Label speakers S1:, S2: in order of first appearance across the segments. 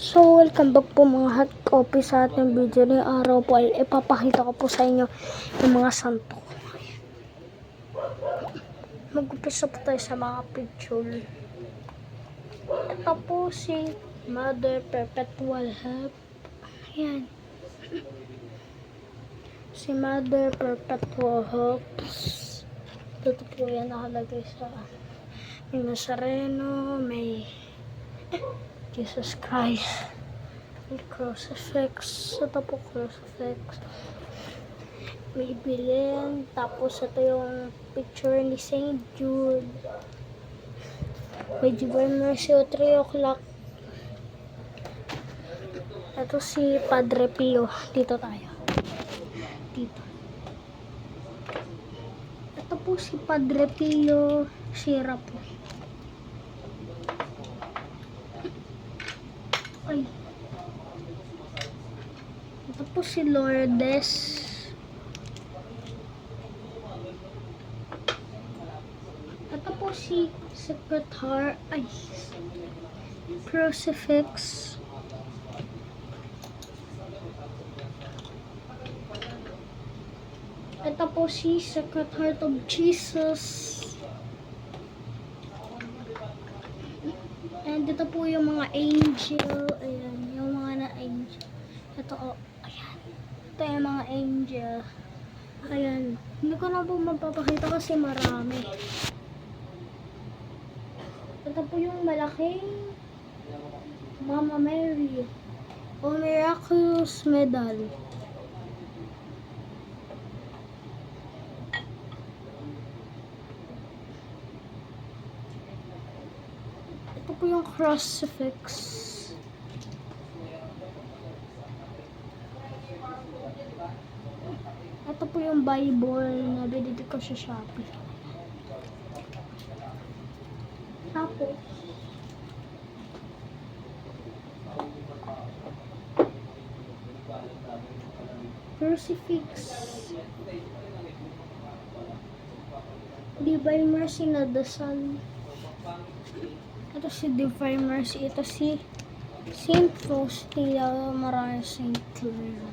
S1: So, welcome back po mga hot coffee sa ating video. Ngayong araw po ay ipapakita ko po sa inyo yung mga santo. Mag-upisa po tayo sa mga picture. Ito po si Mother Perpetual Help. Ayan. Si Mother Perpetual Help. Ito po yan nakalagay sa may Nazareno, may Jesus Christ, may crucifix, ito po crucifix, may Belen, tapos ito yung picture ni Saint Jude, may Divine Mercy o 3 o'clock, ito si Padre Pio, dito tayo, dito, ito po si Padre Pio, sira po. Ay. Ito po si Lourdes. Ito po si Secretary. Ay. Crucifix. Ito po si Secretary of Jesus. And dito po yung mga angel. Ayan, yung mga na-angel. Ito, oh, ayan. Ito yung mga angel. Ayan. Hindi ko na po mapapakita kasi marami. Ito po yung malaking Mama Mary. O Miraculous Medal. Ito po yung crucifix. Ito po yung Bible na binili ko sa Shopee. Tapos, crucifix. Divine Mercy na dasal. Ito si Divine Mercy. Ito si Saint Faustina Maria Saint Clare.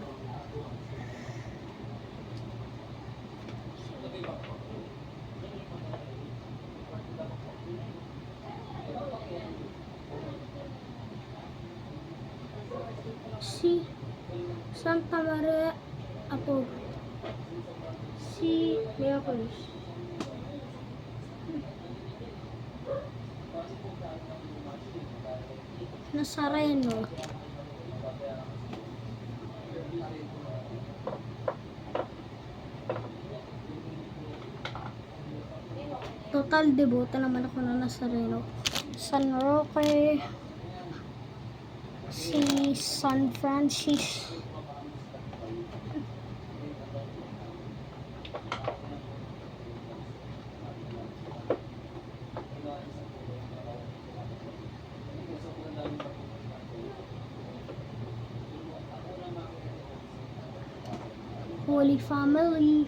S1: Si Santa Maria Apo. Si Miraculous. Nazareno. Total devoto naman ako ng Nazareno. San Roque. Si San Francis. Holy Family.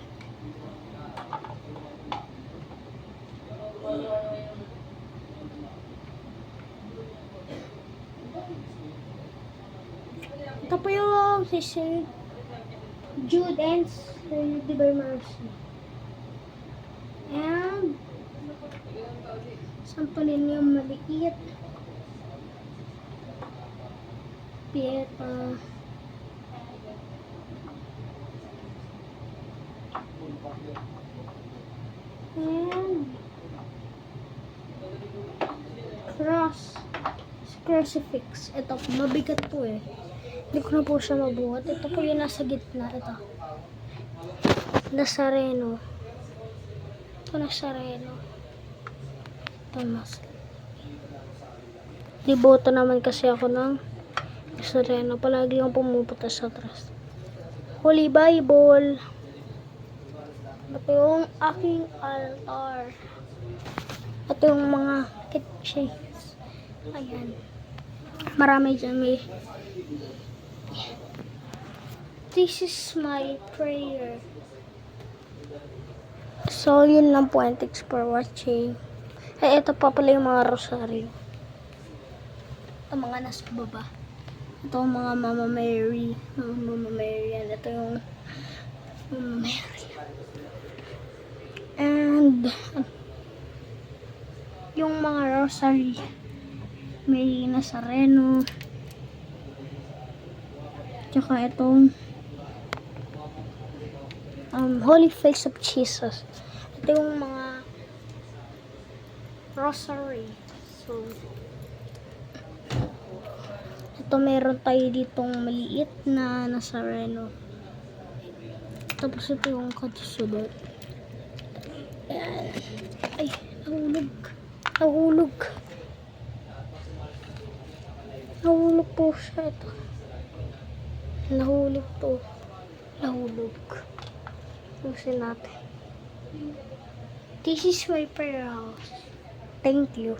S1: Ito po yung si Saint Jude and Saint Divine Mercy. And Santo Niño maliit. Pieta. And cross. Crucifix. Ito, mabigat po eh. Hindi ko na po siya mabuhat. Ito po yung nasa gitna. Ito. Nazareno. Ito Nazareno. Ito Nazareno. Devoto naman kasi ako ng Nazareno. Palagi yung pumupunta sa trust. Holy Bible. Ito yung aking altar. Ito yung mga keychains. Ayan. Marami dyan. May this is my prayer. So, yun lang po. And thanks for watching. Ito pa pala yung mga rosaryo. Ito mga nasa baba. Ito ang mga Mama Mary. Mga Mama Mary yan. Ito yung Mama Mary. And yung mga rosary. May Nazareno. Tsaka itong Holy Face of Jesus. Ito yung mga rosary. So, ito meron tayo ditong maliit na Nazareno. Tapos ito yung katusunod. Ayan. Ay, nahulog. Nahulog. Nahulog po siya ito. Nahulog to. Nahulog. Usin natin. This is my prayer house. Thank you.